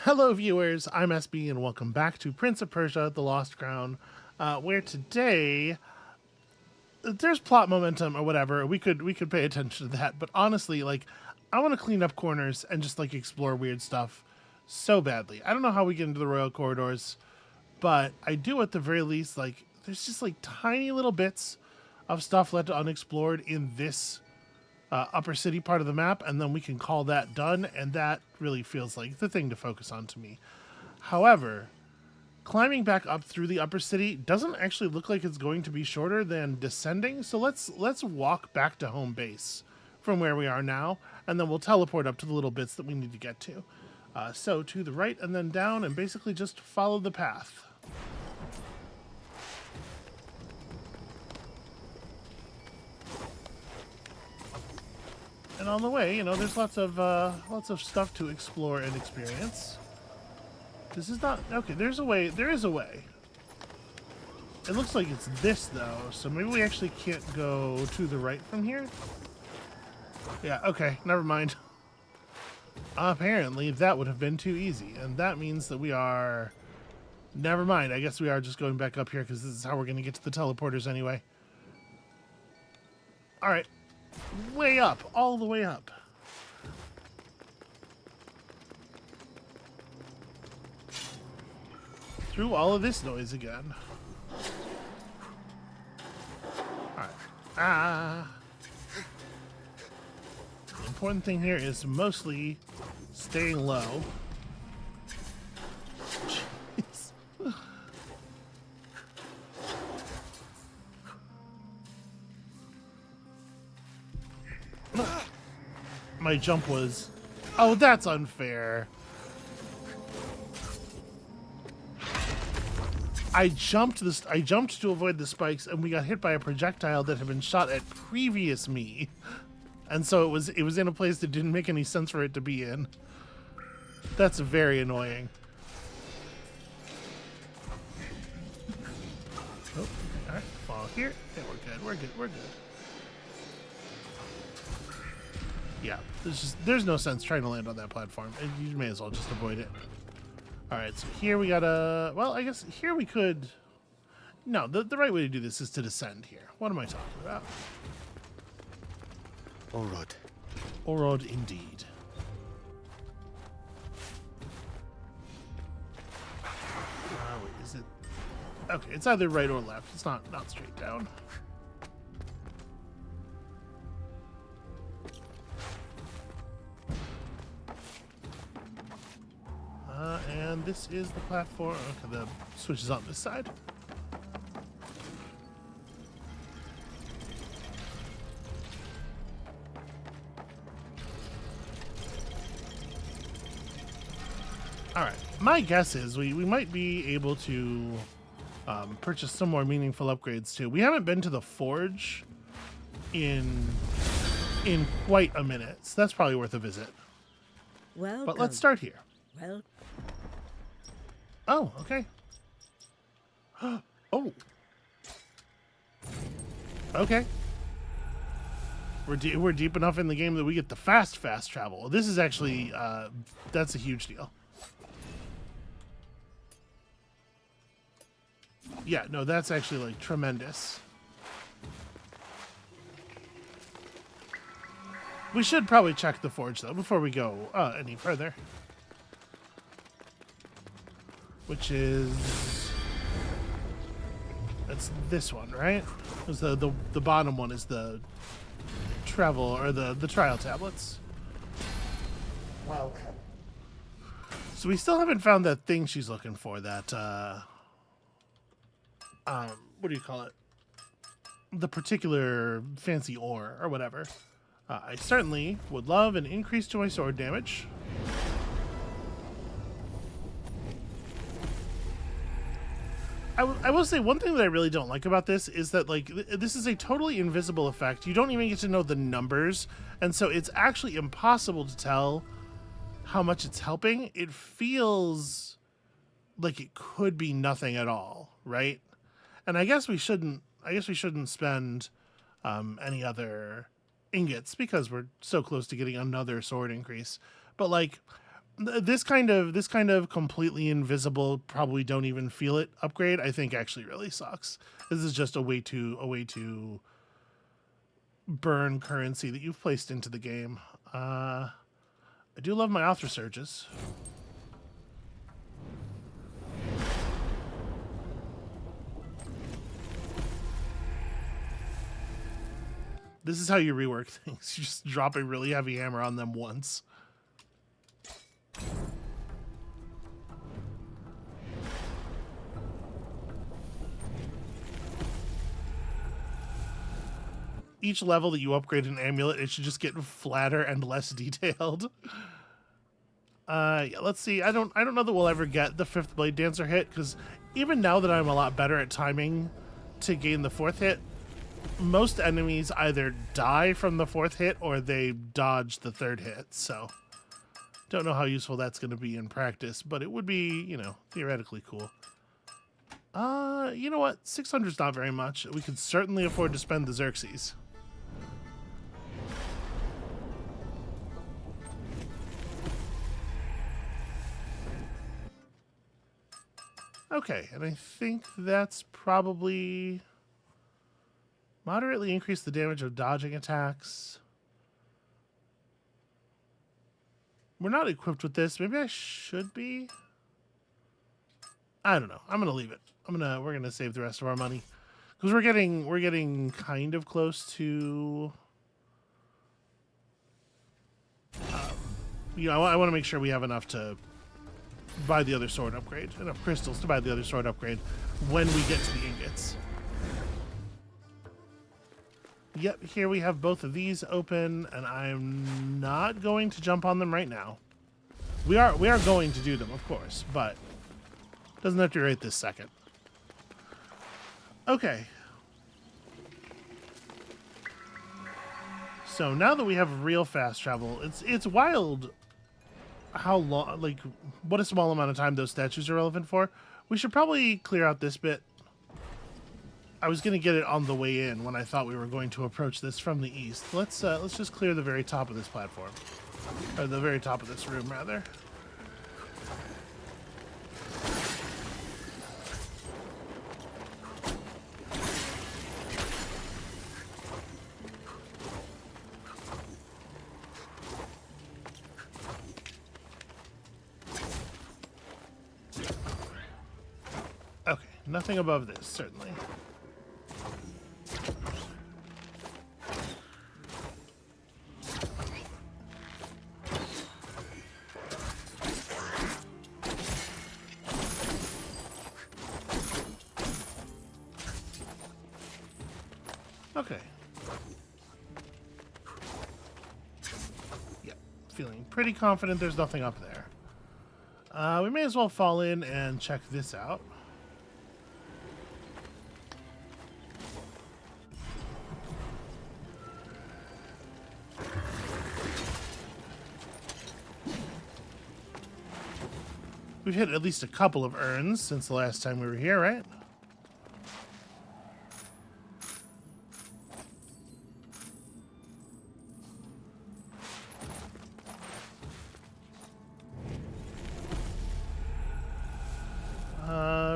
Hello, viewers. I'm SB, and welcome back to Prince of Persia: The Lost Crown, where today there's plot momentum or whatever. We could pay attention to that, but honestly, I want to clean up corners and just explore weird stuff so badly. I don't know how we get into the royal corridors, but I do at the very least. There's just tiny little bits of stuff left unexplored in this upper city part of the map, and then we can call that done, and that really feels like the thing to focus on to me. However, climbing back up through the upper city doesn't actually look like it's going to be shorter than descending, so let's walk back to home base from where we are now, and then we'll teleport up to the little bits that we need to get to. So to the right and then down, and basically just follow the path. And on the way, there's lots of stuff to explore and experience. This is not okay. There's a way. There is a way. It looks like it's this though, so maybe we actually can't go to the right from here. Yeah. Okay. Never mind. Apparently, that would have been too easy, and that means that we are. Never mind. I guess we are just going back up here because this is how we're going to get to the teleporters anyway. All right. Way up, all the way up. Through all of this noise again. Alright. The important thing here is mostly staying low. Jeez. My jump was... Oh, that's unfair. I jumped to avoid the spikes, and we got hit by a projectile that had been shot at previous me. And so it was in a place that didn't make any sense for it to be in. That's very annoying. Oh, alright, fall here. Yeah, we're good. Yeah, there's no sense trying to land on that platform. You may as well just avoid it. Alright, so here we gotta... Well, I guess here we could... No, the right way to do this is to descend here. What am I talking about? Orod. Orod, indeed. Wait, is it... Okay, it's either right or left. It's not straight down. And this is the platform. Okay, the switch is on this side. Alright, my guess is we might be able to purchase some more meaningful upgrades too. We haven't been to the forge in quite a minute, so that's probably worth a visit. Welcome. But let's start here. Well, Oh, okay. Oh. Okay. We're deep enough in the game that we get the fast travel. This is actually that's a huge deal. Yeah, no, that's actually tremendous. We should probably check the forge though before we go any further. Which is... That's this one, right? Because the bottom one is the travel, or the trial tablets. welcome. So we still haven't found that thing she's looking for, that, what do you call it? The particular fancy ore, or whatever. I certainly would love an increase to my sword damage. I will say one thing that I really don't like about this is that this is a totally invisible effect. You don't even get to know the numbers, and so it's actually impossible to tell how much it's helping. It feels like it could be nothing at all, right? And I guess we shouldn't spend any other ingots because we're so close to getting another sword increase. But This kind of completely invisible, probably don't even feel it upgrade, I think actually really sucks. This is just a way to burn currency that you've placed into the game. I do love my author surges. This is how you rework things. You just drop a really heavy hammer on them once. Each level that you upgrade an amulet, it should just get flatter and less detailed. Yeah, let's see. I don't know that we'll ever get the 5th Blade Dancer hit, because even now that I'm a lot better at timing to gain the 4th hit, most enemies either die from the 4th hit or they dodge the 3rd hit, so don't know how useful that's going to be in practice, but it would be, you know, theoretically cool. You know what? 600 is not very much. We could certainly afford to spend the Xerxes. Okay, and I think that's probably moderately increase the damage of dodging attacks. We're not equipped with this. Maybe I should be. I don't know. I'm gonna leave it. We're gonna save the rest of our money because we're getting kind of close to. You know, I want to make sure we have enough to buy the other sword upgrade, enough crystals to buy the other sword upgrade when we get to the ingots. Yep, here we have both of these open, and I'm not going to jump on them right now. We are going to do them, of course, but doesn't have to be right this second. Okay. So now that we have real fast travel, it's wild how long, like, what a small amount of time those statues are relevant for. We should probably clear out this bit. I was going to get it on the way in when I thought we were going to approach this from the east. Let's just clear the very top of this platform. Or the very top of this room, rather. Okay, nothing above this, certainly. Okay. Yep, feeling pretty confident there's nothing up there. We may as well fall in and check this out. We've hit at least a couple of urns since the last time we were here, right?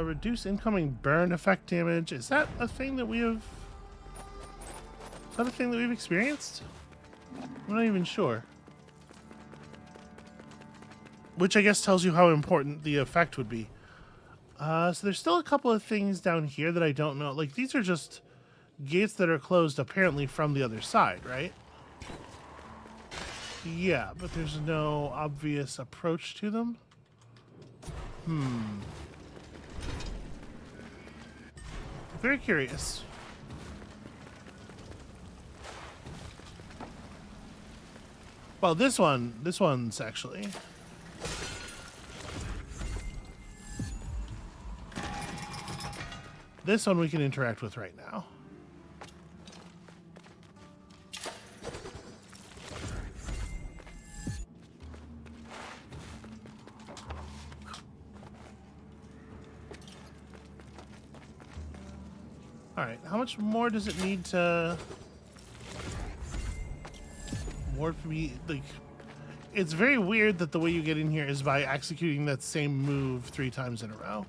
Reduce incoming burn effect damage. Is that a thing that we have? Is that a thing that we've experienced? I'm not even sure. Which I guess tells you how important the effect would be. So there's still a couple of things down here that I don't know. Like, these are just gates that are closed apparently from the other side, right? Yeah, but there's no obvious approach to them. Very curious. Well, this one's actually. This one we can interact with right now. All right, how much more does it need to warp me? Like, It's very weird that the way you get in here is by executing that same move 3 times in a row.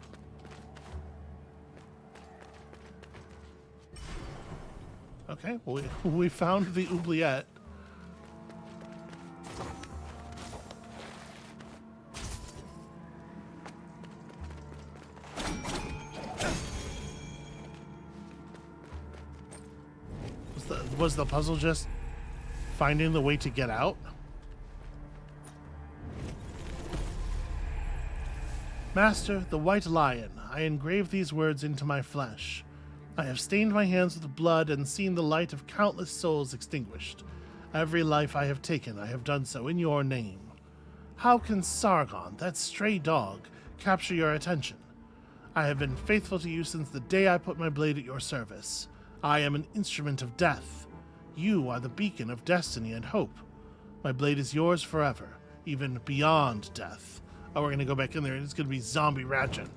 Okay, well, we found the oubliette. Was the puzzle just finding the way to get out? Master, the White Lion, I engrave these words into my flesh. I have stained my hands with blood and seen the light of countless souls extinguished. Every life I have taken, I have done so in your name. How can Sargon, that stray dog, capture your attention? I have been faithful to you since the day I put my blade at your service. I am an instrument of death. You are the beacon of destiny and hope. My blade is yours forever, even beyond death. Oh, we're gonna go back in there and it's gonna be zombie Ratchet.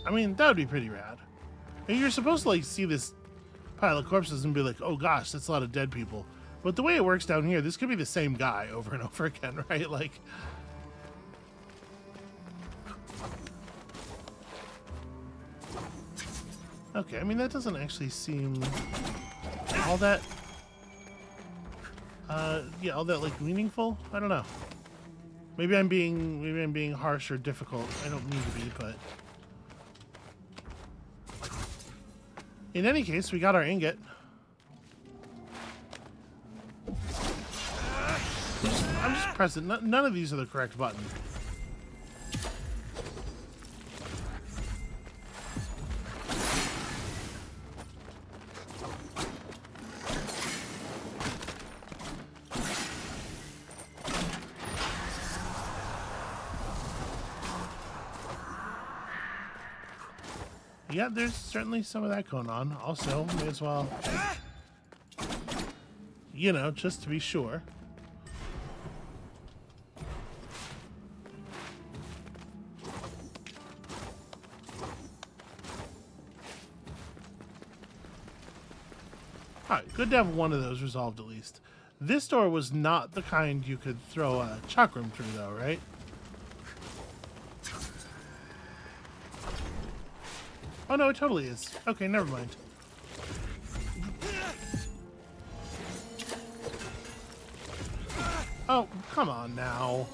I mean, that would be pretty rad. And you're supposed to like see this pile of corpses and be like, oh gosh, that's a lot of dead people. But the way it works down here, this could be the same guy over and over again, right? Like, okay, I mean, that doesn't actually seem all that, yeah, all that, like, meaningful? I don't know. Maybe I'm being harsh or difficult. I don't mean to be, but... In any case, we got our ingot. I'm just pressing. None of these are the correct button. Yeah, there's certainly some of that going on. Also, may as well, you know, just to be sure. Alright, good to have one of those resolved at least. This door was not the kind you could throw a chakram through, though, right? Oh no, it totally is. Okay, never mind. Oh, come on now.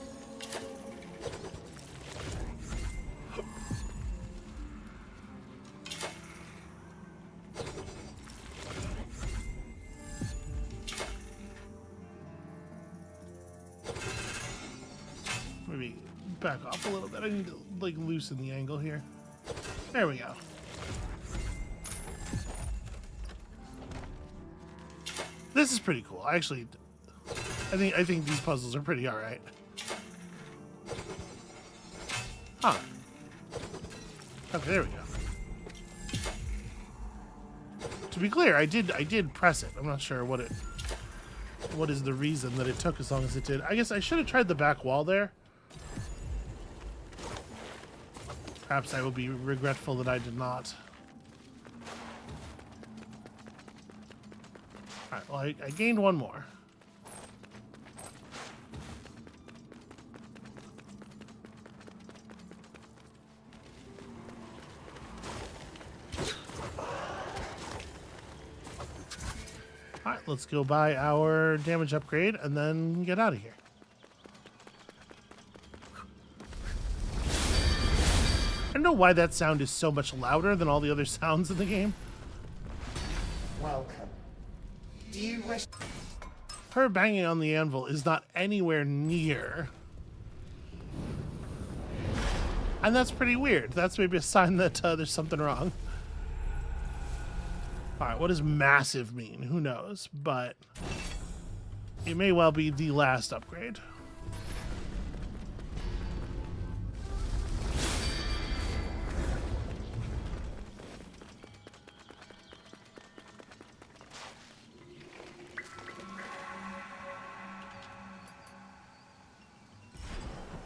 Maybe back off a little bit. I need to, like, loosen the angle here. There we go. This is pretty cool. Actually, I think these puzzles are pretty alright. Huh. Okay, there we go. To be clear, I did press it. I'm not sure what is the reason that it took as long as it did. I guess I should have tried the back wall there. Perhaps I will be regretful that I did not. Alright, well, I gained one more. Alright, let's go buy our damage upgrade and then get out of here. I don't know why that sound is so much louder than all the other sounds in the game. Welcome. Do you wish... Her banging on the anvil is not anywhere near. And that's pretty weird. That's maybe a sign that there's something wrong. Alright, what does massive mean? Who knows? But it may well be the last upgrade.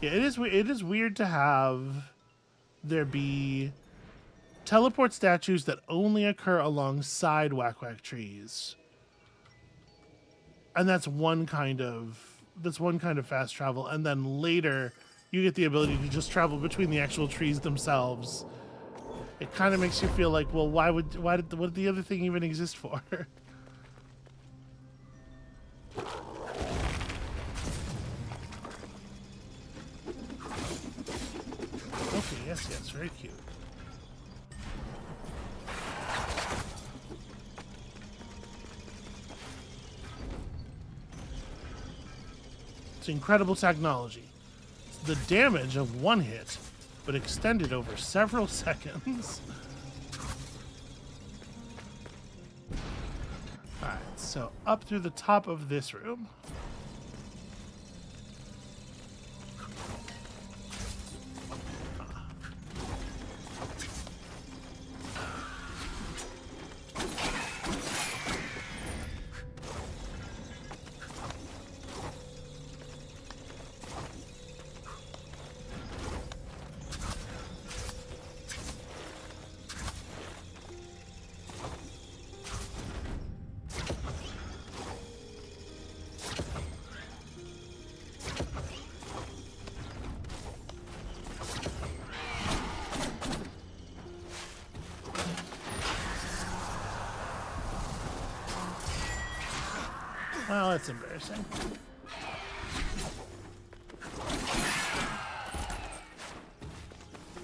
Yeah, it is weird to have there be teleport statues that only occur alongside whack whack trees. And that's one kind of fast travel. And then later you get the ability to just travel between the actual trees themselves. It kind of makes you feel like, well, what did the other thing even exist for? Okay, yes, very cute. It's incredible technology. It's the damage of one hit, but extended over several seconds. Alright, so up through the top of this room. Well, that's embarrassing.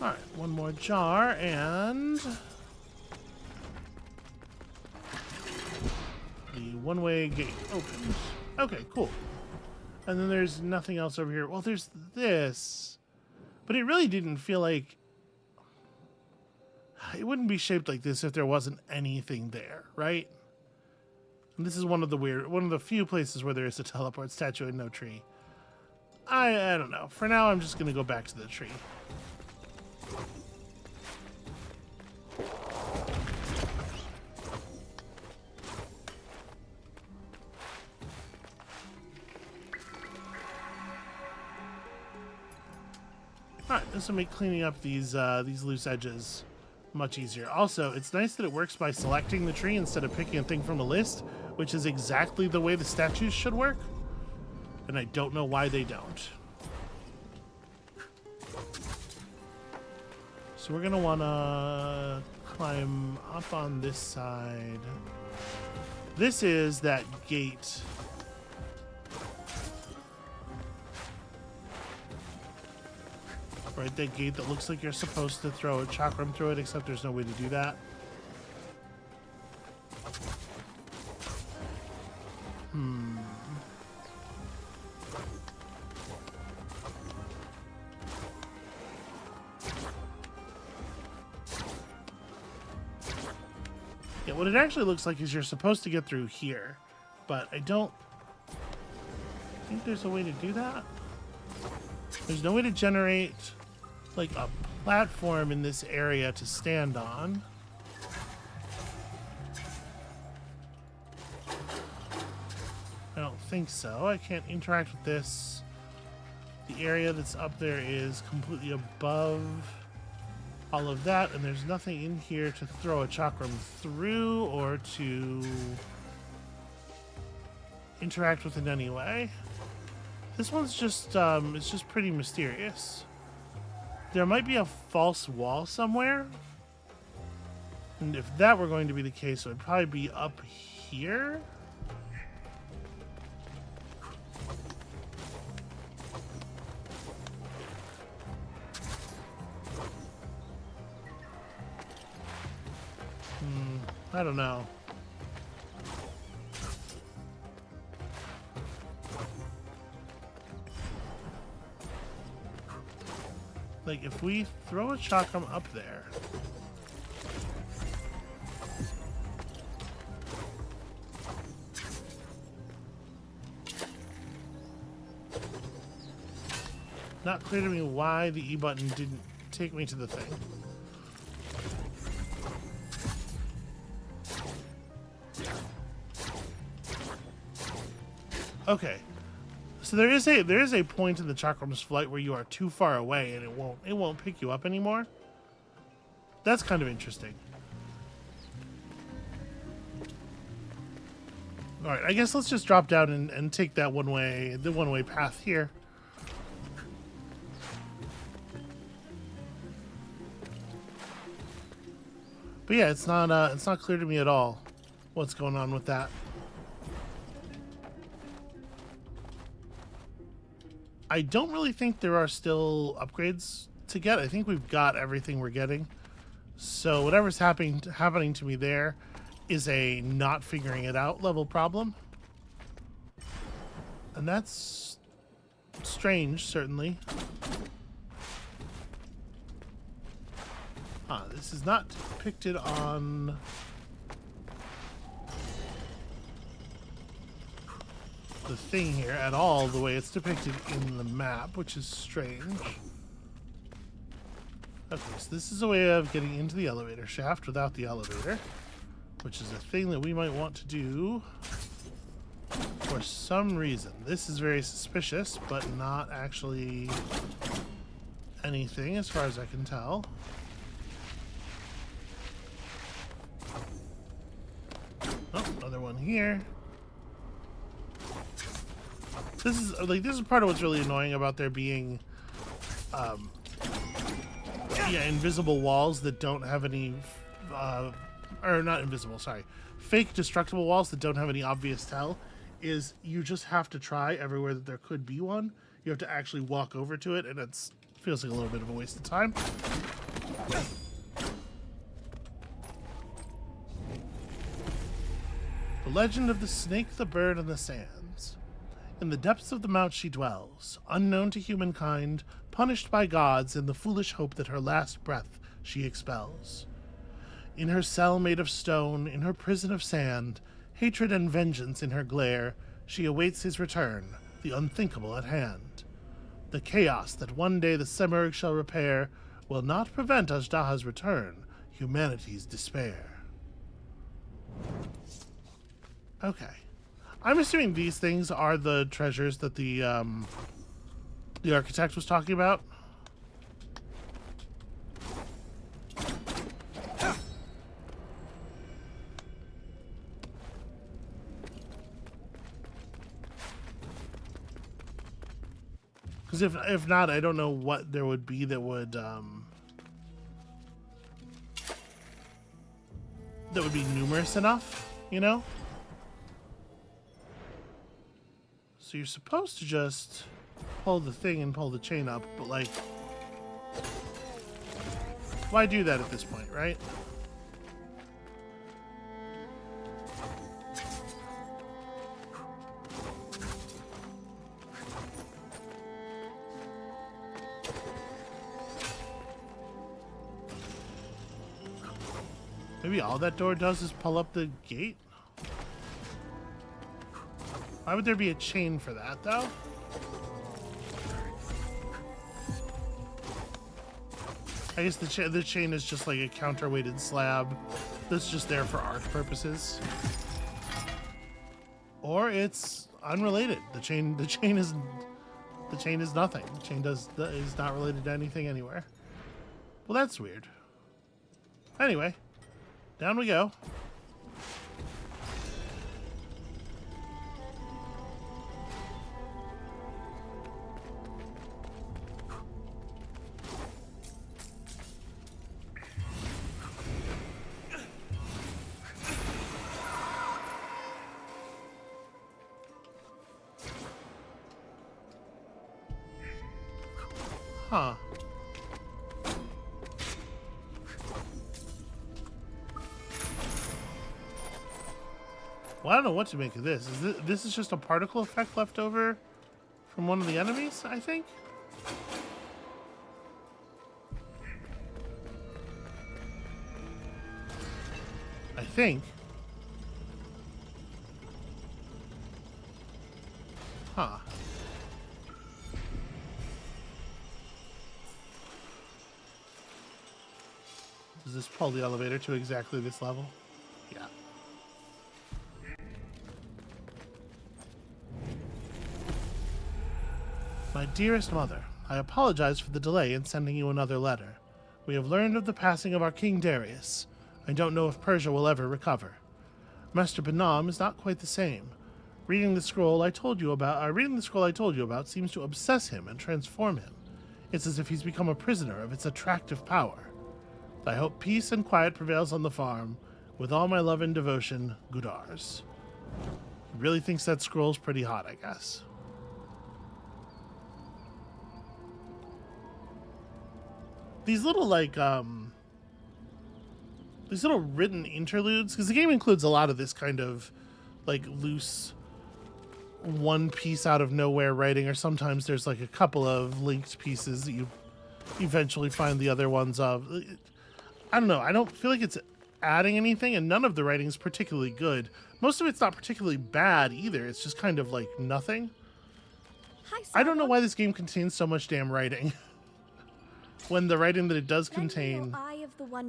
Alright, one more jar, and the one-way gate opens. Okay, cool. And then there's nothing else over here. Well, there's this. But it really didn't feel like... It wouldn't be shaped like this if there wasn't anything there, right? And this is one of the few places where there is a teleport statue and no tree. I don't know. For now, I'm just going to go back to the tree. Alright, this will make cleaning up these loose edges much easier. Also, it's nice that it works by selecting the tree instead of picking a thing from a list, which is exactly the way the statues should work. And I don't know why they don't. So we're going to want to climb up on this side. This is that gate. Right, that gate that looks like you're supposed to throw a chakram through it, except there's no way to do that. Yeah, what it actually looks like is you're supposed to get through here, but I don't think there's a way to do that. There's no way to generate like a platform in this area to stand on. I don't think so. I can't interact with this. The area that's up there is completely above all of that, and there's nothing in here to throw a chakram through or to interact with in any way. This one's just, it's just pretty mysterious. There might be a false wall somewhere. And if that were going to be the case, it would probably be up here. I don't know. Like, if we throw a chakram up there... Not clear to me why the E button didn't take me to the thing. Okay. So there is a point in the chakram's flight where you are too far away and it won't pick you up anymore. That's kind of interesting. All right, I guess let's just drop down and take that the one-way path here. But yeah, it's not clear to me at all what's going on with that. I don't really think there are still upgrades to get. I think we've got everything we're getting. So whatever's happening to me there is a not figuring it out level problem. And that's strange, certainly. This is not depicted on the thing here at all, the way it's depicted in the map, which is strange. Okay, so this is a way of getting into the elevator shaft without the elevator, which is a thing that we might want to do for some reason. This is very suspicious, but not actually anything as far as I can tell. Oh, another one here. This is part of what's really annoying about there being invisible walls that don't have any or not invisible, sorry. Fake destructible walls that don't have any obvious tell is you just have to try everywhere that there could be one. You have to actually walk over to it, and it feels like a little bit of a waste of time. The legend of the snake, the bird, and the sands. In the depths of the mount she dwells, unknown to humankind, punished by gods in the foolish hope that her last breath she expels. In her cell made of stone, in her prison of sand, hatred and vengeance in her glare, she awaits his return, the unthinkable at hand. The chaos that one day the Semirg shall repair will not prevent Ajdaha's return, humanity's despair. Okay. I'm assuming these things are the treasures that the architect was talking about. Because if not, I don't know what there would be that would be numerous enough, you know? So you're supposed to just pull the thing and pull the chain up, but like, why do that at this point, right? Maybe all that door does is pull up the gate? Why would there be a chain for that, though? I guess the chain is just like a counterweighted slab that's just there for art purposes. Or it's unrelated. The chain is nothing. The chain is not related to anything anywhere. Well, that's weird. Anyway, down we go. Huh. Well, I don't know what to make of this. This is just a particle effect left over from one of the enemies, I think? I think. Huh. Does this pull the elevator to exactly this level? Yeah. My dearest mother, I apologize for the delay in sending you another letter. We have learned of the passing of our King Darius. I don't know if Persia will ever recover. Master Banam is not quite the same. Reading the scroll I told you about seems to obsess him and transform him. It's as if he's become a prisoner of its attractive power. I hope peace and quiet prevails on the farm. With all my love and devotion, Gudars. He really thinks that scroll's pretty hot, I guess. These little, like, these little written interludes, because the game includes a lot of this kind of, like, loose one piece out of nowhere writing, or sometimes there's, like, a couple of linked pieces that you eventually find the other ones of. I don't know. I don't feel like it's adding anything, and none of the writing is particularly good. Most of it's not particularly bad either. It's just kind of like nothing. Hi, I don't know why this game contains so much damn writing. When the writing that it does contain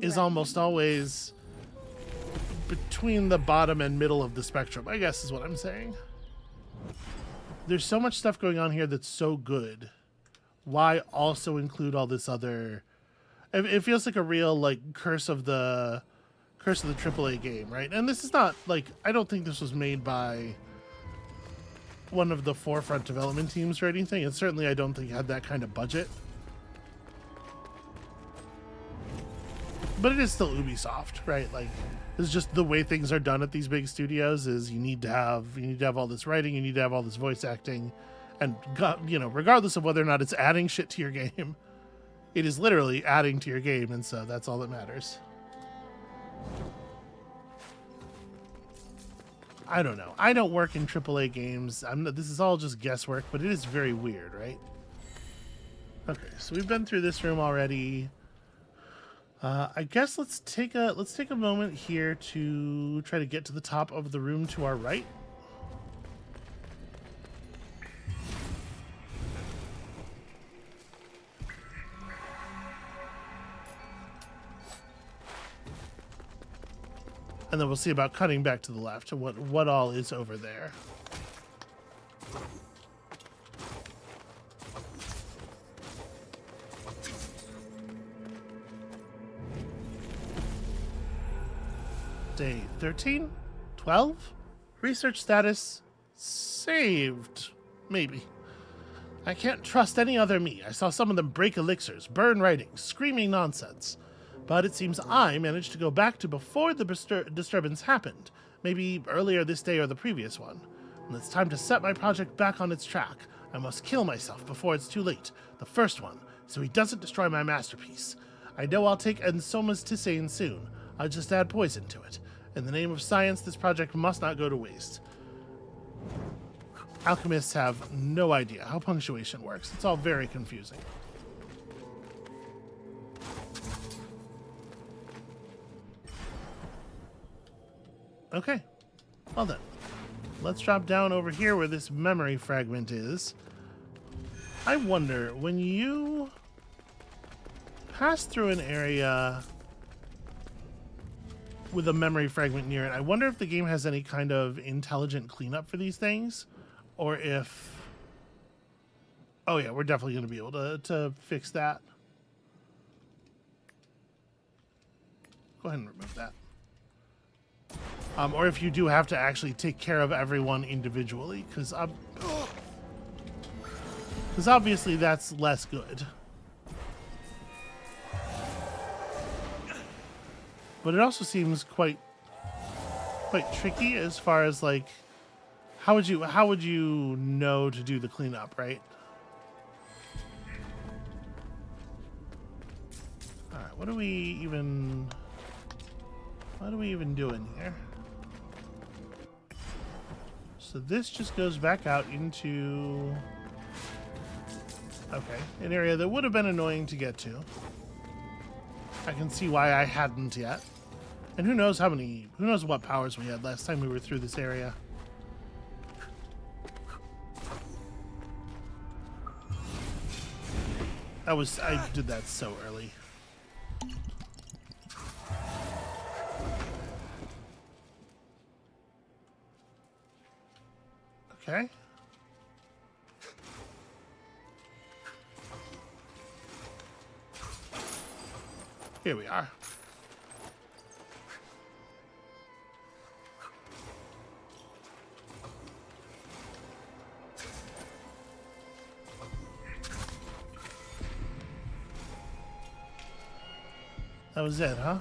is almost always between the bottom and middle of the spectrum, I guess is what I'm saying. There's so much stuff going on here that's so good. Why also include all this other... It feels like a real, like, curse of the AAA game, right? And this is not, like, I don't think this was made by one of the forefront development teams or anything. And certainly I don't think it had that kind of budget. But it is still Ubisoft, right? Like, it's just the way things are done at these big studios is you need to have all this writing, you need to have all this voice acting, and, you know, regardless of whether or not it's adding shit to your game, it is literally adding to your game, and so that's all that matters. I don't know. I don't work in AAA games. This is all just guesswork, but it is very weird, right? Okay, so we've been through this room already. I guess let's take a moment here to try to get to the top of the room to our right. And then we'll see about cutting back to the left and what all is over there. Day 13? 12? Research status saved. Maybe. I can't trust any other me. I saw some of them break elixirs, burn writings, screaming nonsense. But it seems I managed to go back to before the disturbance happened, maybe earlier this day or the previous one. And it's time to set my project back on its track. I must kill myself before it's too late, the first one, so he doesn't destroy my masterpiece. I know I'll take Ensoma's Tisane soon. I'll just add poison to it. In the name of science, this project must not go to waste. Alchemists have no idea how punctuation works. It's all very confusing. Okay, well then, let's drop down over here where this memory fragment is. I wonder, when you pass through an area with a memory fragment near it, I wonder if the game has any kind of intelligent cleanup for these things, or if... Oh yeah, we're definitely going to be able to fix that. Go ahead and remove that. Or if you do have to actually take care of everyone individually, because obviously that's less good. But it also seems quite tricky as far as like how would you know to do the cleanup, right? All right, what are we even doing here? So this just goes back out into, okay, an area that would have been annoying to get to. I can see why I hadn't yet. And who knows what powers we had last time we were through this area. I did that so early. Okay. Here we are. That was it, huh?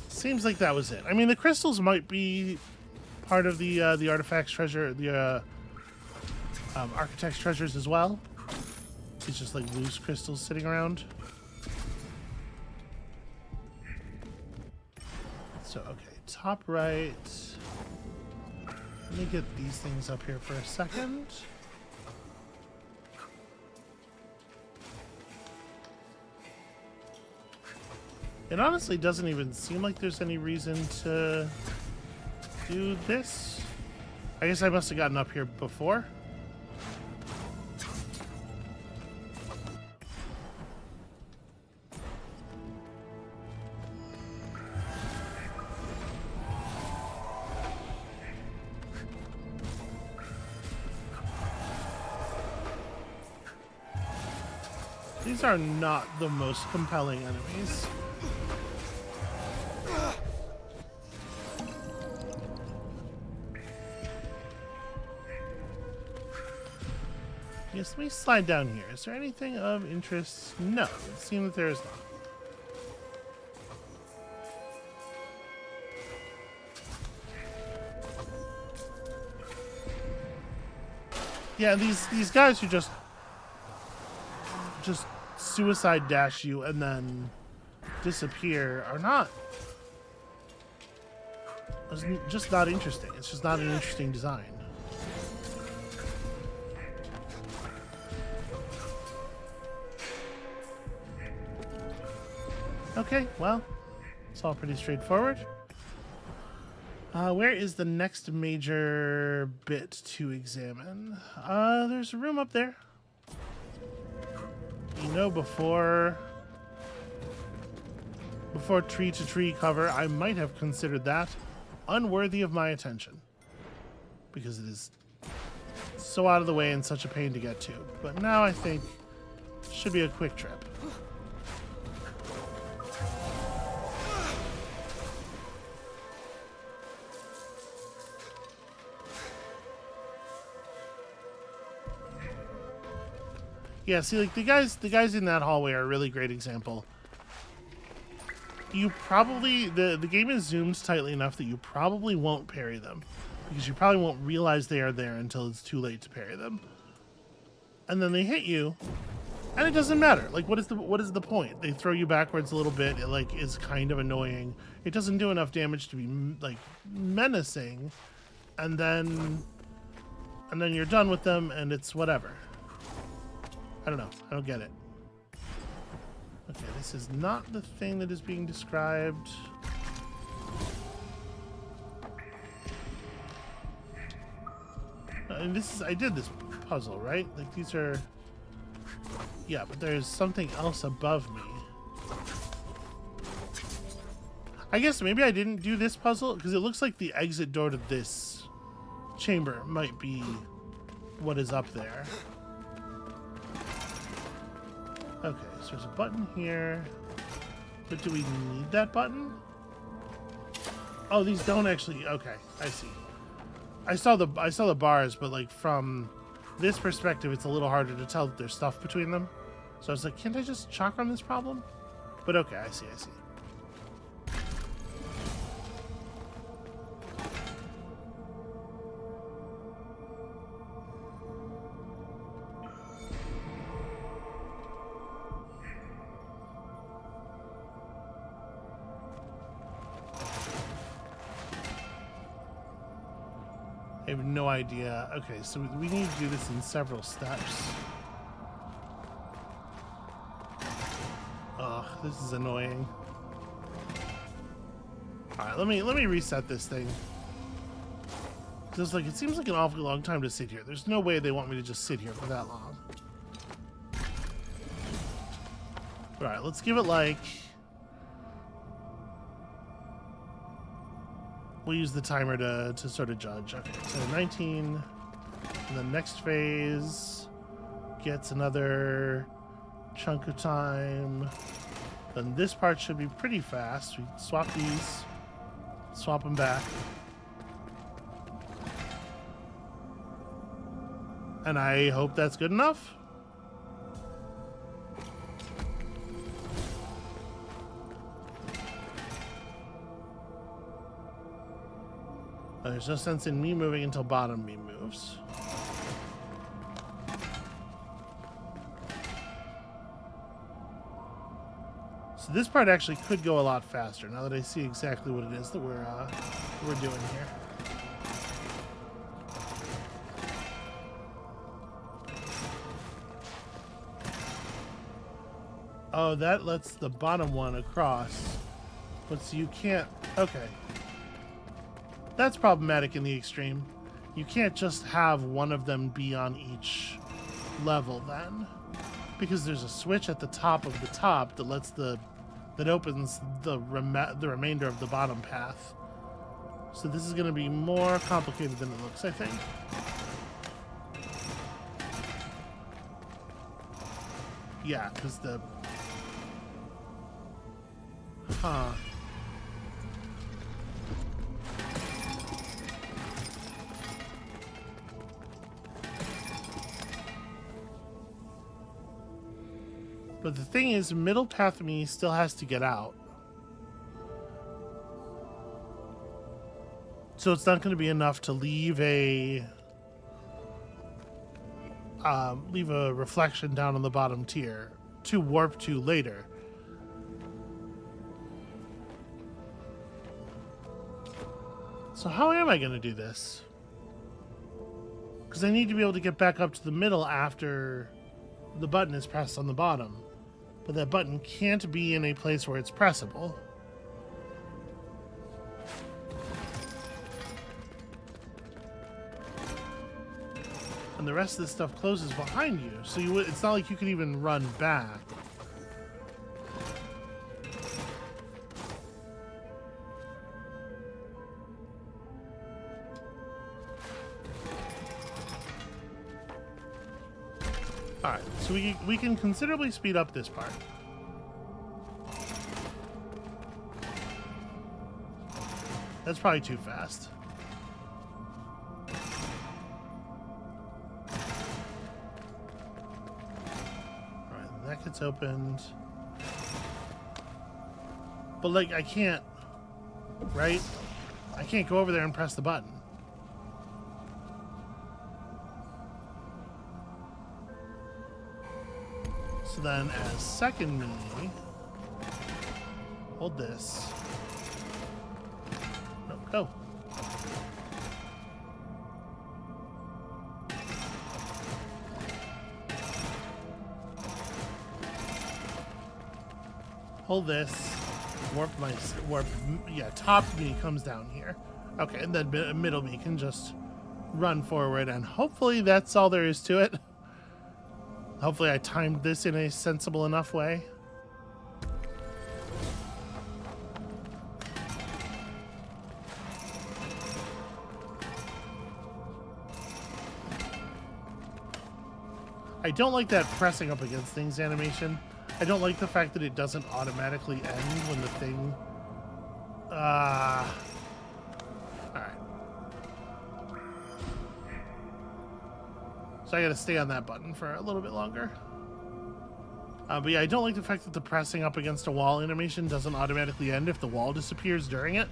Seems like that was it. I mean, the crystals might be part of the artifacts treasure, the architect's treasures as well. It's just like loose crystals sitting around. So, okay, top right. Let me get these things up here for a second. It honestly doesn't even seem like there's any reason to do this. I guess I must have gotten up here before. These are not the most compelling enemies. Yes, let me slide down here. Is there anything of interest? No, it seems that there is not. Yeah, these guys who just suicide dash you and then disappear are not. It's just not interesting. It's just not an interesting design. Okay, well, it's all pretty straightforward. Where is the next major bit to examine? There's a room up there. You know, before tree-to-tree cover, I might have considered that unworthy of my attention. Because it is so out of the way and such a pain to get to. But now I think it should be a quick trip. Yeah, see, like the guys in that hallway are a really great example. You probably the game is zoomed tightly enough that you probably won't parry them, because you probably won't realize they are there until it's too late to parry them. And then they hit you, and it doesn't matter. Like, what is the point? They throw you backwards a little bit. It like is kind of annoying. It doesn't do enough damage to be like menacing, and then you're done with them, and it's whatever. I don't know. I don't get it. Okay, this is not the thing that is being described. And this is, I did this puzzle, right? Like these are, yeah, but there's something else above me. I guess maybe I didn't do this puzzle because it looks like the exit door to this chamber might be what is up there. Okay, so there's a button here. But do we need that button? Oh, these don't actually. Okay, I see. I saw the bars, but like from this perspective, it's a little harder to tell that there's stuff between them. So I was like, can't I just chakram this problem? But okay, I see. I have no idea. Okay, so we need to do this in several steps. Ugh, this is annoying. Alright, let me reset this thing. Just like it seems like an awfully long time to sit here. There's no way they want me to just sit here for that long. Alright, let's give it like... We'll use the timer to sort of judge. Okay, so 19. And the next phase gets another chunk of time. Then this part should be pretty fast. We swap these, swap them back. And I hope that's good enough. There's no sense in me moving until bottom me moves. So this part actually could go a lot faster now that I see exactly what it is that we're doing here. Oh, that lets the bottom one across. But so you can't... Okay. That's problematic in the extreme. You can't just have one of them be on each level then. Because there's a switch at the top of the top that lets that opens the remainder of the bottom path. So this is going to be more complicated than it looks, I think. Yeah, because the... Huh. But the thing is, middle path me still has to get out. So it's not going to be enough to leave a reflection down on the bottom tier to warp to later. So how am I going to do this? Because I need to be able to get back up to the middle after the button is pressed on the bottom. But that button can't be in a place where it's pressable. And the rest of this stuff closes behind you, so it's not like you can even run back. Alright, so we can considerably speed up this part. That's probably too fast. Alright, that gets opened. But, like, I can't... Right? I can't go over there and press the button. So then, as second me, hold this. No, go. Hold this. Yeah, top me comes down here. Okay, and then middle me can just run forward, and hopefully that's all there is to it. Hopefully I timed this in a sensible enough way. I don't like that pressing up against things animation. I don't like the fact that it doesn't automatically end when the thing... Alright. So I gotta stay on that button for a little bit longer. But yeah, I don't like the fact that the pressing up against a wall animation doesn't automatically end if the wall disappears during it.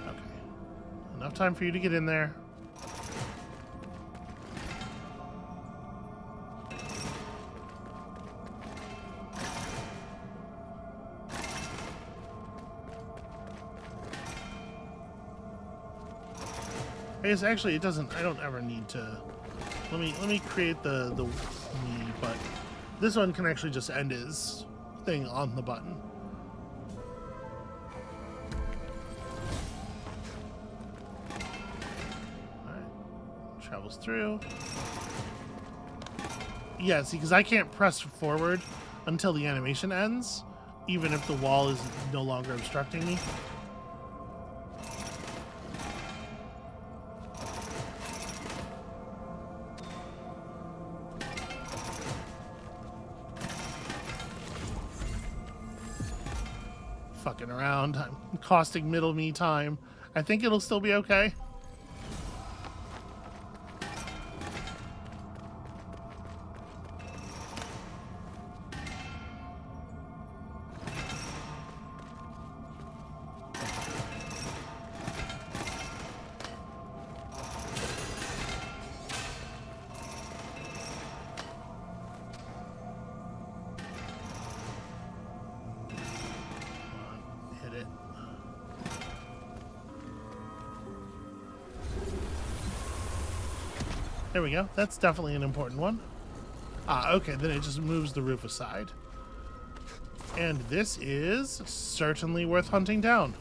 Okay. Enough time for you to get in there. I guess actually it doesn't. I don't ever need to. Let me create the me, but this one can actually just end his thing on the button. All right, travels through. Yeah, see, because I can't press forward until the animation ends, even if the wall is no longer obstructing me. Fucking around. I'm costing middle me time. I think it'll still be okay. There we go. That's definitely an important one. Ah, okay, then it just moves the roof aside. And this is certainly worth hunting down.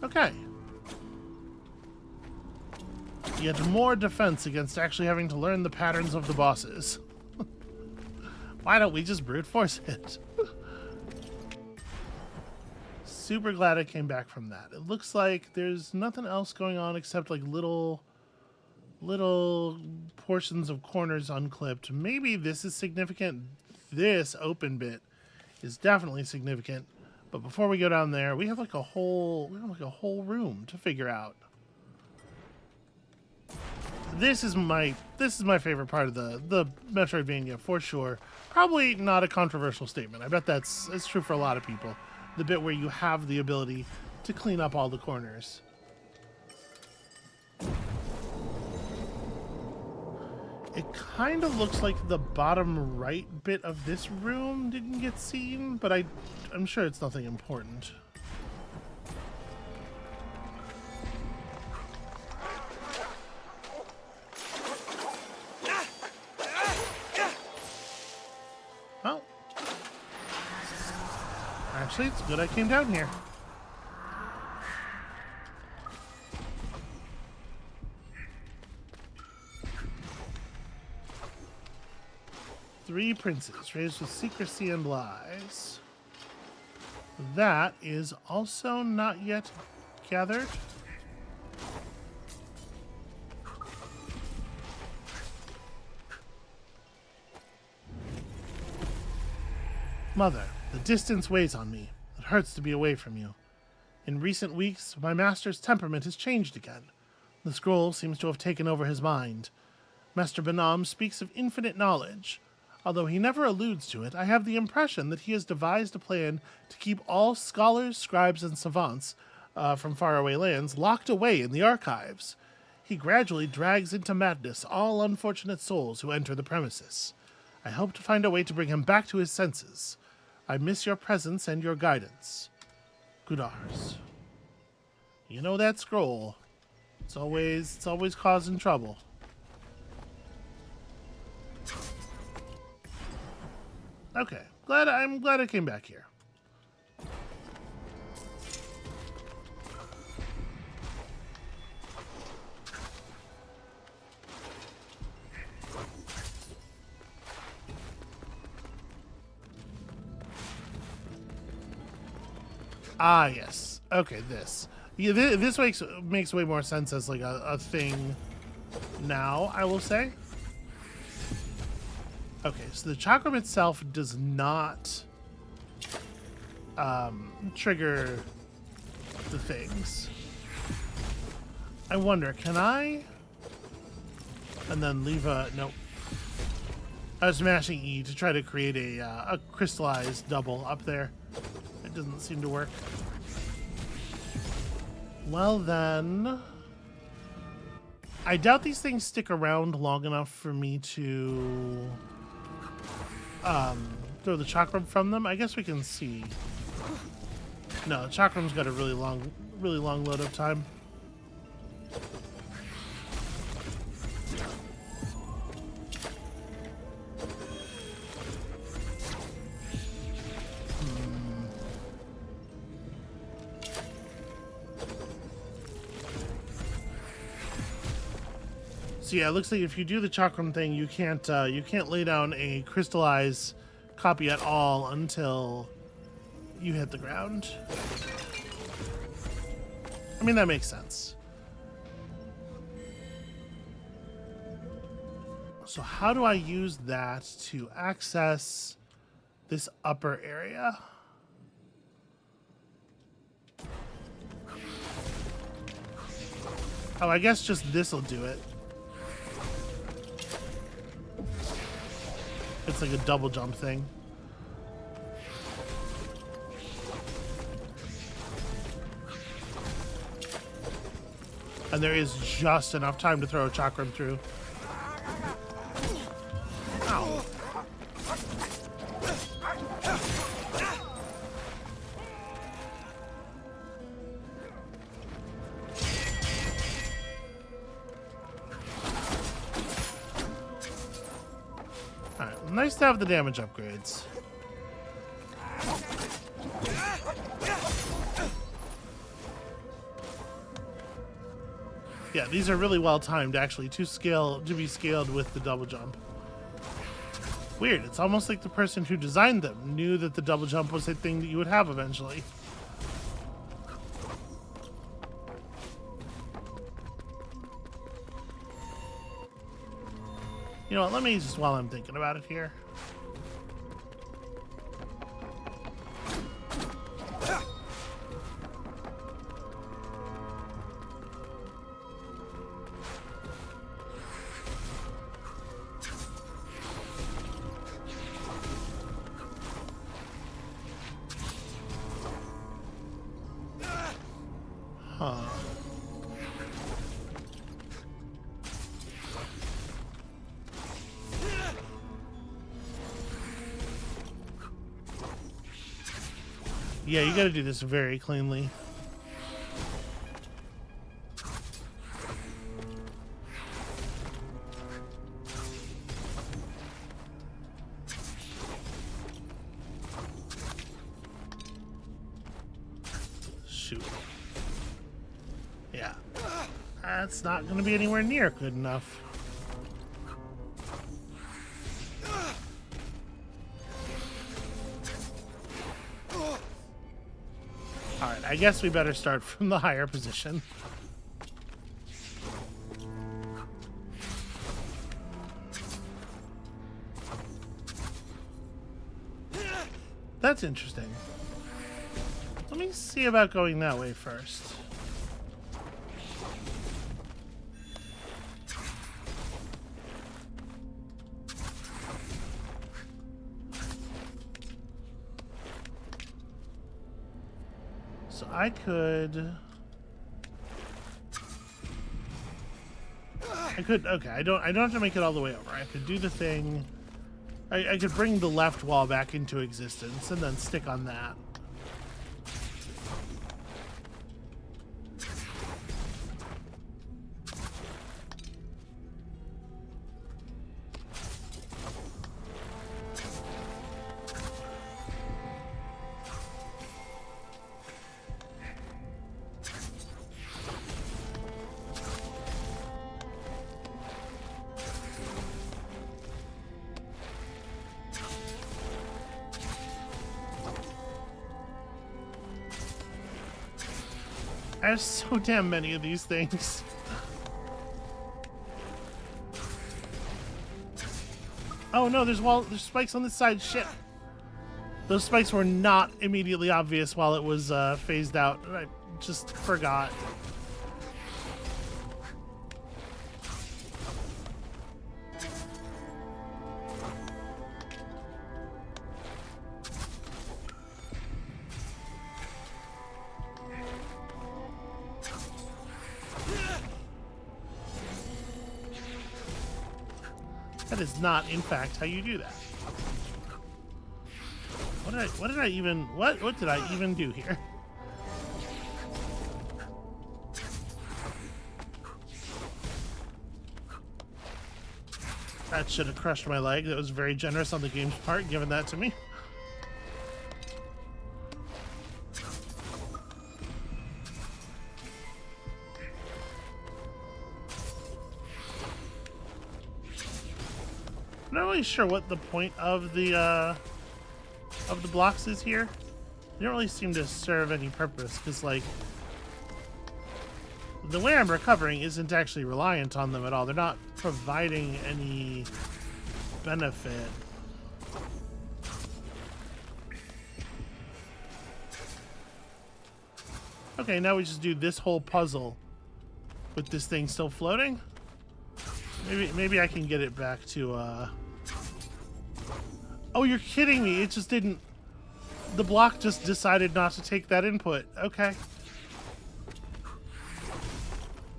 Okay. Yet more defense against actually having to learn the patterns of the bosses. Why don't we just brute force it? Super glad I came back from that. It looks like there's nothing else going on except like little portions of corners unclipped. Maybe this is significant. This open bit is definitely significant. But before we go down there, we have like a whole room to figure out. This is my favorite part of the Metroidvania for sure. Probably not a controversial statement. I bet it's true for a lot of people. The bit where you have the ability to clean up all the corners. It kind of looks like the bottom right bit of this room didn't get seen, but I'm sure it's nothing important. Well, actually, it's good I came down here. Three princes raised with secrecy and lies. That is also not yet gathered. Mother, the distance weighs on me. It hurts to be away from you. In recent weeks, my master's temperament has changed again. The scroll seems to have taken over his mind. Master Benam speaks of infinite knowledge. Although he never alludes to it, I have the impression that he has devised a plan to keep all scholars, scribes, and savants from faraway lands locked away in the archives. He gradually drags into madness all unfortunate souls who enter the premises. I hope to find a way to bring him back to his senses. I miss your presence and your guidance. Gudars. You know that scroll. It's always causing trouble. Okay, I'm glad I came back here. Ah, yes. Okay, this. Yeah, this makes way more sense as like a thing now, I will say. Okay, so the chakram itself does not trigger the things. I wonder, can I? And then leave a... Nope. I was smashing E to try to create a crystallized double up there. It doesn't seem to work. Well then... I doubt these things stick around long enough for me to... throw the chakram from them. I guess we can see. No, the chakram's got a really long load of time. So yeah, it looks like if you do the chakram thing, you can't lay down a crystallized copy at all until you hit the ground. I mean, that makes sense. So how do I use that to access this upper area? Oh, I guess just this'll do it. It's like a double jump thing. And there is just enough time to throw a chakram through. Ow. nice to have the damage upgrades. Yeah, these are really well timed actually to be scaled with the double jump. Weird, it's almost like the person who designed them knew that the double jump was a thing that you would have eventually. You know what, let me just, while I'm thinking about it here. Huh. Yeah, you gotta do this very cleanly. Shoot. Yeah. That's not gonna be anywhere near good enough. Alright, I guess we better start from the higher position. That's interesting. Let me see about going that way first. So I could... okay, I don't have to make it all the way over. I could do the thing. I could bring the left wall back into existence and then stick on that. There's so damn many of these things. Oh no, there's spikes on this side. Shit. Those spikes were not immediately obvious while it was phased out. I just forgot. That is not, in fact, how you do that. What did I even do here? That should have crushed my leg. That was very generous on the game's part, giving that to me. I'm not really sure what the point of the blocks is here. They don't really seem to serve any purpose, because like the way I'm recovering isn't actually reliant on them at all. They're not providing any benefit. Okay, now we just do this whole puzzle with this thing still floating. Maybe I can get it back to Oh, you're kidding me. It just didn't... The block just decided not to take that input. Okay.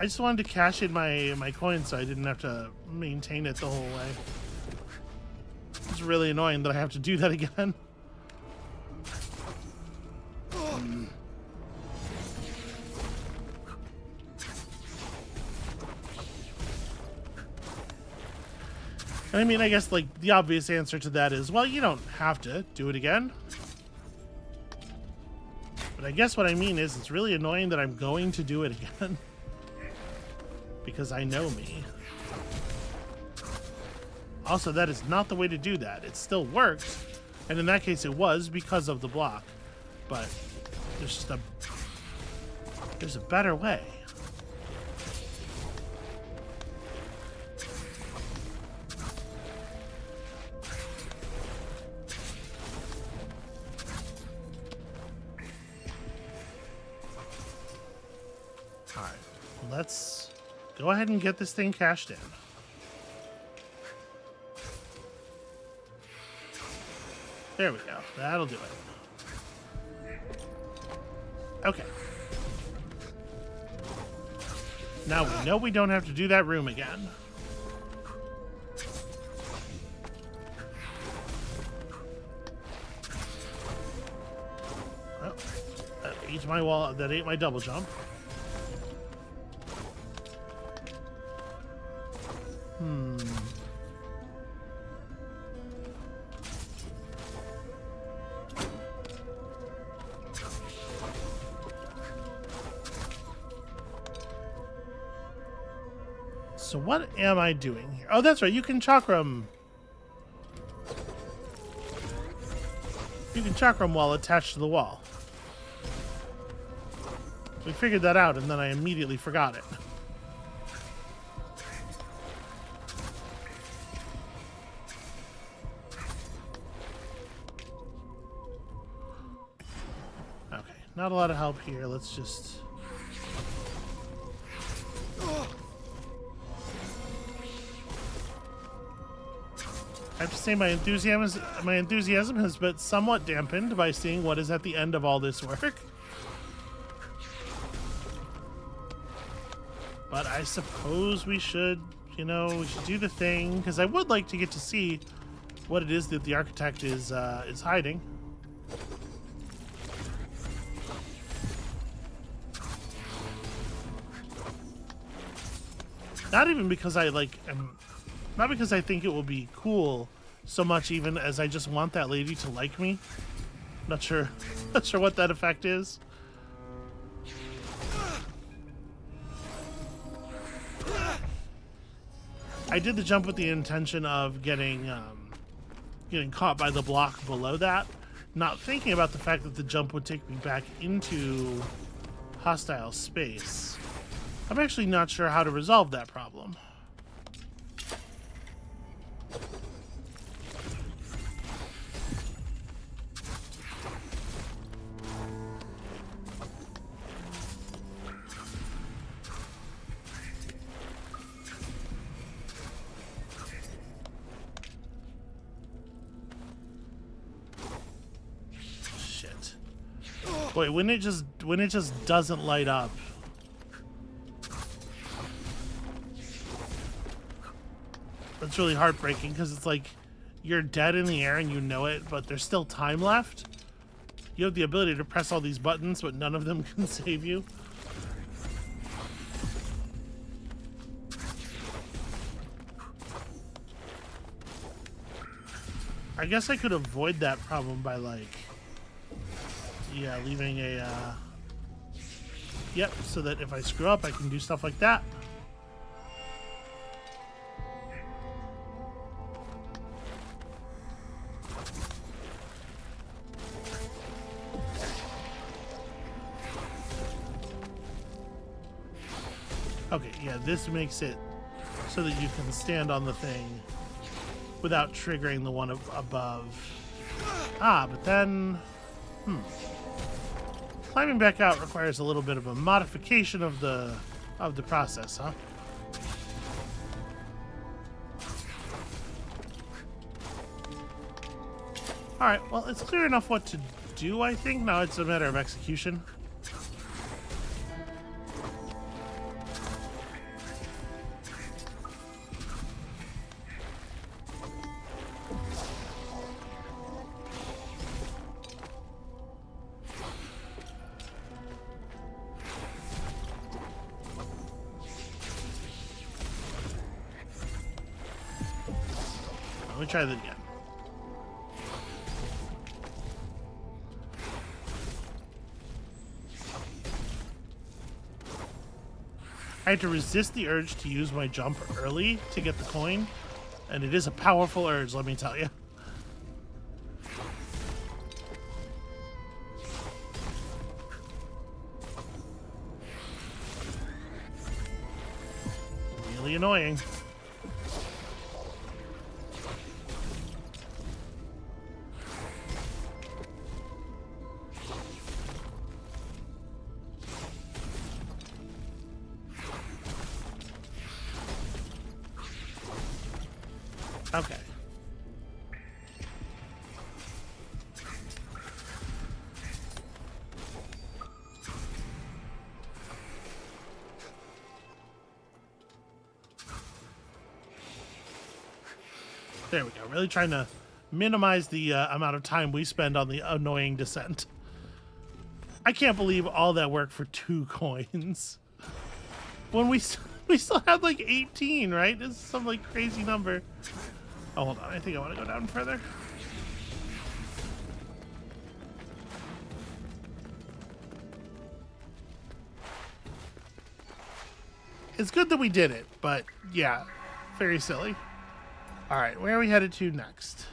I just wanted to cash in my coins so I didn't have to maintain it the whole way. It's really annoying that I have to do that again. And I mean, I guess, like, the obvious answer to that is, well, you don't have to do it again. But I guess what I mean is it's really annoying that I'm going to do it again. Because I know me. Also, that is not the way to do that. It still works. And in that case, it was because of the block. But there's just there's a better way. All right, let's go ahead and get this thing cashed in. There we go. That'll do it. Okay. Now we know we don't have to do that room again. Well, that ate my wall. That ate my double jump. So what am I doing here? Oh, that's right. You can chakram. You can chakram while attached to the wall. We figured that out, and then I immediately forgot it. Okay, not a lot of help here. Let's just... I have to say my enthusiasm has been somewhat dampened by seeing what is at the end of all this work. But I suppose we should, you know, we should do the thing, because I would like to get to see what it is that the architect is hiding. Not even because I not because I think it will be cool so much, even as I just want that lady to like me. Not sure what that effect is. I did the jump with the intention of getting caught by the block below that, not thinking about the fact that the jump would take me back into hostile space. I'm actually not sure how to resolve that problem. Boy, when it just doesn't light up. That's really heartbreaking, because it's like you're dead in the air and you know it, but there's still time left. You have the ability to press all these buttons, but none of them can save you. I guess I could avoid that problem by, like, yeah, leaving a, yep, so that if I screw up, I can do stuff like that. Okay, yeah, this makes it so that you can stand on the thing without triggering the one above. Ah, but then... Climbing back out requires a little bit of a modification of the process, huh? Alright, well, it's clear enough what to do, I think. Now it's a matter of execution. let me try that again. I had to resist the urge to use my jump early to get the coin, and it is a powerful urge, let me tell you. Really annoying. Okay. There we go. Really trying to minimize the amount of time we spend on the annoying descent. I can't believe all that work for 2 coins. When we still had like 18, right? This is some like crazy number. Oh, hold on. I think I want to go down further. It's good that we did it, but yeah, very silly. All right, where are we headed to next?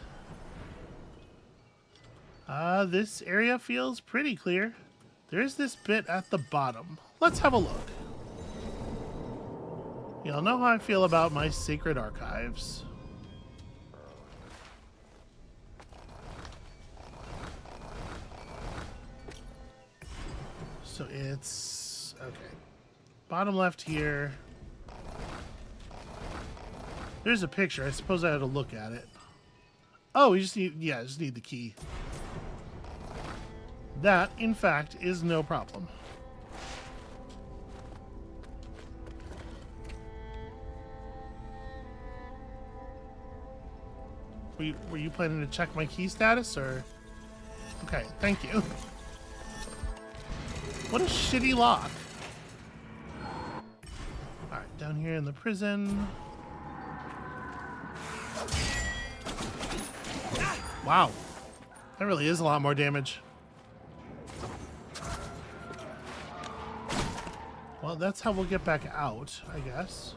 This area feels pretty clear. There's this bit at the bottom. Let's have a look. You'll know how I feel about my sacred archives. So it's okay. Bottom left here. There's a picture. I suppose I had to look at it. Oh, we just need, yeah, just need the key. That, in fact, is no problem. Were you planning to check my key status, or? Okay, thank you. What a shitty lock. Alright, down here in the prison. Wow. That really is a lot more damage. Well, that's how we'll get back out, I guess.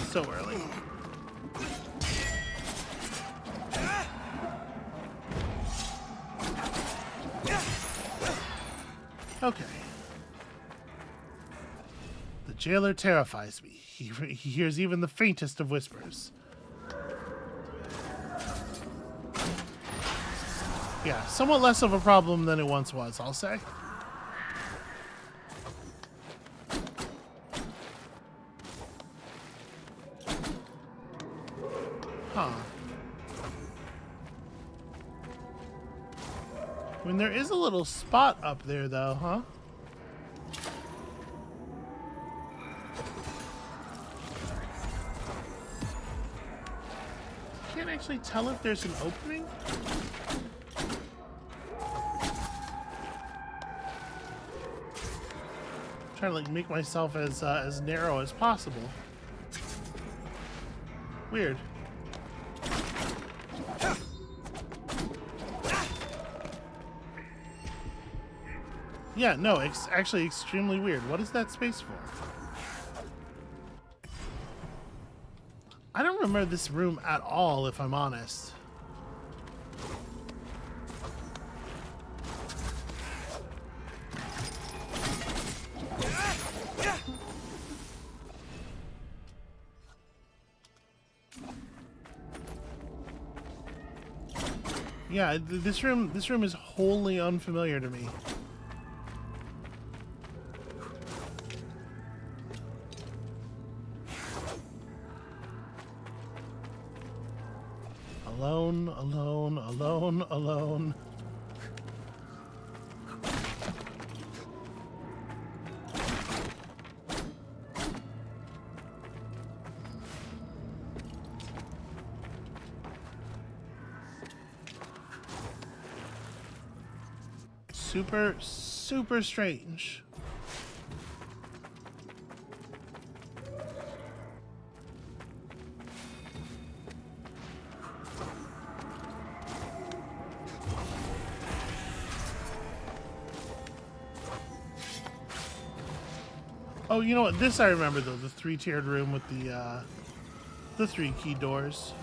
So early. Okay. The jailer terrifies me. He hears even the faintest of whispers. Yeah, somewhat less of a problem than it once was, I'll say. Huh. I mean, there is a little spot up there, though, huh? Can't actually tell if there's an opening. Trying to like make myself as narrow as possible. Weird. Yeah, no, it's actually extremely weird. What is that space for? I don't remember this room at all, if I'm honest. Yeah, this room is wholly unfamiliar to me. Alone, alone, alone, alone. Super, super strange. Oh, you know what? This I remember though. The three-tiered room with the 3 key doors.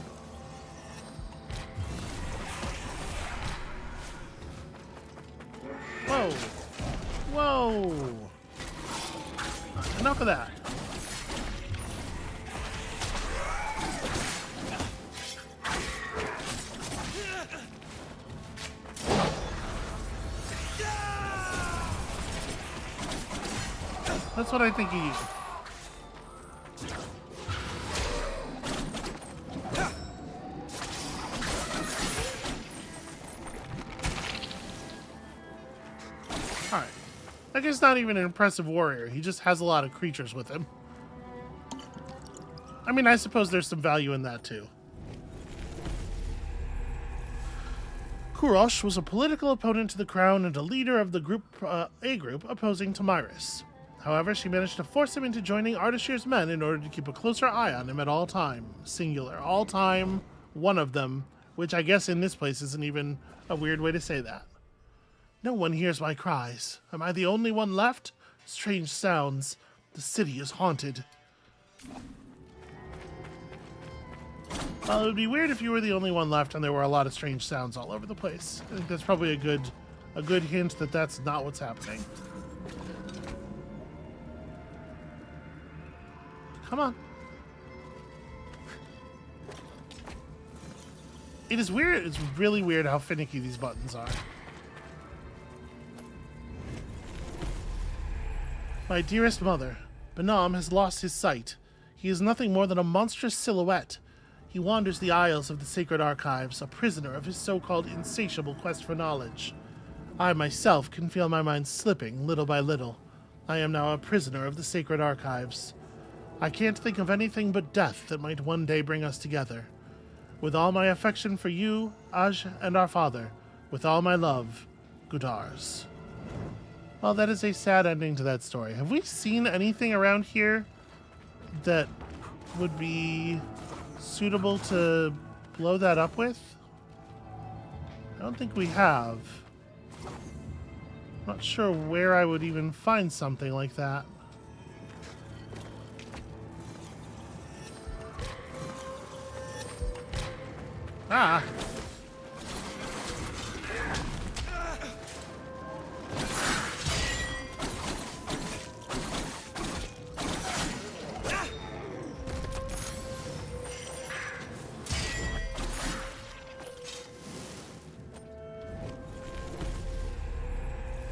Whoa! Whoa! Enough of that. That's what I think he used. Alright. That guy's not even an impressive warrior. He just has a lot of creatures with him. I mean, I suppose there's some value in that too. Kurosh was a political opponent to the crown and a leader of the A group opposing Tamiris. However, she managed to force him into joining Ardashir's men in order to keep a closer eye on him at all time. Singular. All time, one of them, which I guess in this place isn't even a weird way to say that. No one hears my cries. Am I the only one left? Strange sounds. The city is haunted. Well, it would be weird if you were the only one left and there were a lot of strange sounds all over the place. I think that's probably a good hint that that's not what's happening. Come on. It is weird. It's really weird how finicky these buttons are. My dearest mother, Benam has lost his sight. He is nothing more than a monstrous silhouette. He wanders the aisles of the sacred archives, a prisoner of his so-called insatiable quest for knowledge. I myself can feel my mind slipping little by little. I am now a prisoner of the sacred archives. I can't think of anything but death that might one day bring us together. With all my affection for you, Aj, and our father, with all my love, Gudars. Well, that is a sad ending to that story. Have we seen anything around here that would be suitable to blow that up with? I don't think we have. Not sure where I would even find something like that. Ah!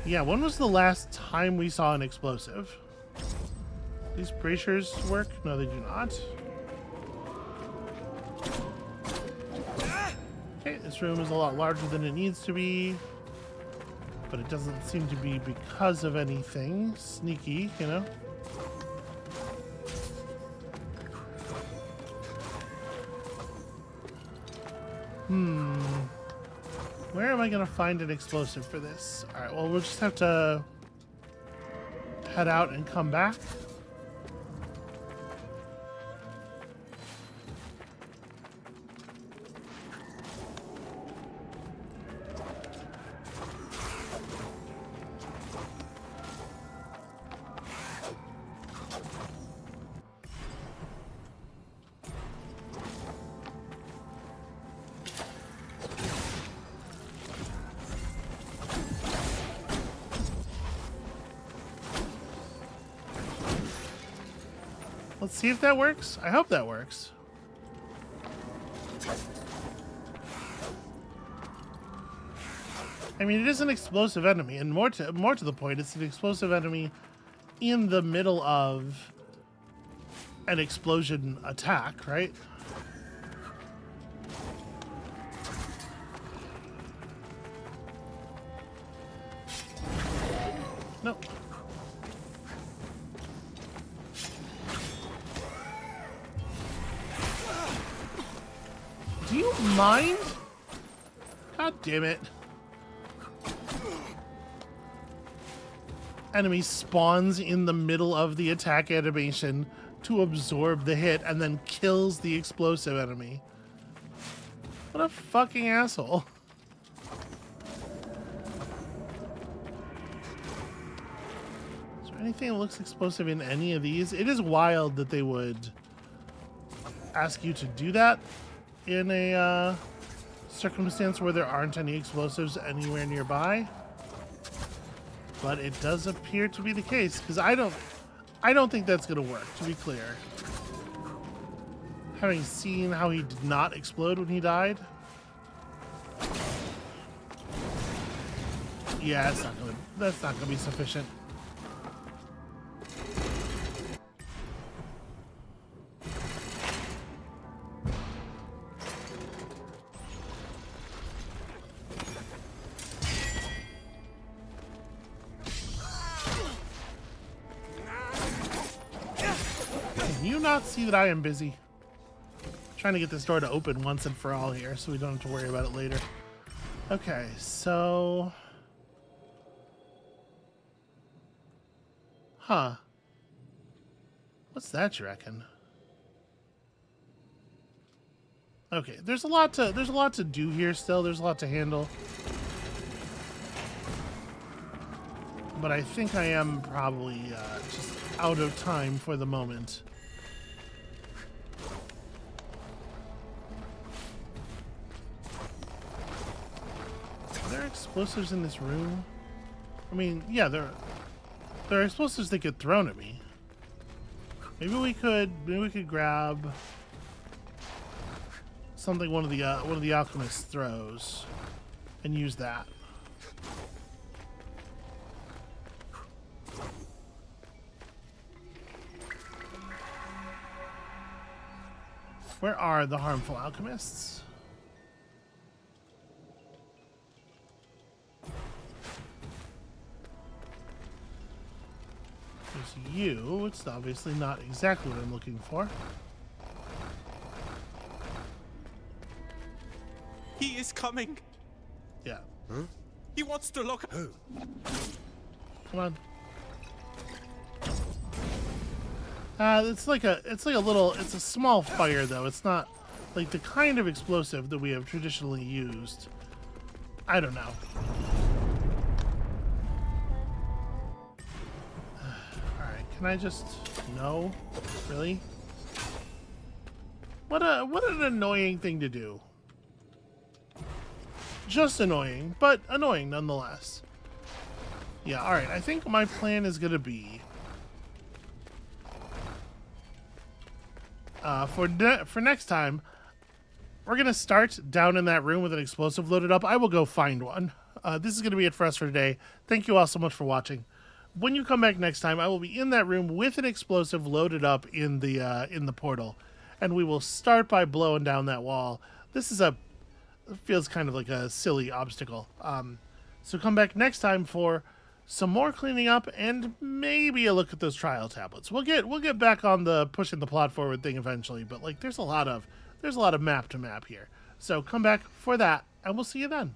Yeah, when was the last time we saw an explosive? These bracers work? No, they do not. Okay, this room is a lot larger than it needs to be. But it doesn't seem to be because of anything sneaky, you know? Where am I going to find an explosive for this? Alright, well, we'll just have to head out and come back. Let's see if that works. I hope that works. I mean, it is an explosive enemy, and more to the point, it's an explosive enemy in the middle of an explosion attack, right? No. Do you mind? God damn it. Enemy spawns in the middle of the attack animation to absorb the hit and then kills the explosive enemy. What a fucking asshole. Is there anything that looks explosive in any of these? It is wild that they would ask you to do that in a circumstance where there aren't any explosives anywhere nearby. But it does appear to be the case, because I don't think that's going to work, to be clear. Having seen how he did not explode when he died. Yeah, that's not gonna be sufficient. Can you not see that I am busy? Trying to get this door to open once and for all here, so we don't have to worry about it later. Okay, so... Huh. What's that, you reckon? Okay, there's a lot to do here still. There's a lot to handle. But I think I am probably just out of time for the moment. Are there explosives in this room? I mean, yeah, there are explosives that get thrown at me. Maybe we could grab something one of the alchemists throws and use that. Where are the harmful alchemists? There's you. It's obviously not exactly what I'm looking for. He is coming. Yeah. Huh? He wants to look. Who? Come on. It's a small fire though. It's not like the kind of explosive that we have traditionally used. I don't know. Alright, can I just... No? Really? What an annoying thing to do. Just annoying, but annoying nonetheless. Yeah, alright, I think my plan is gonna be... for next time, we're gonna start down in that room with an explosive loaded up. I will go find one. This is gonna be it for us for today. Thank you all so much for watching. When you come back next time, I will be in that room with an explosive loaded up in the portal, and we will start by blowing down that wall. This is feels kind of like a silly obstacle. So come back next time for some more cleaning up and maybe a look at those trial tablets. We'll get back on the pushing the plot forward thing eventually, but like there's a lot of map to map here. So come back for that and we'll see you then.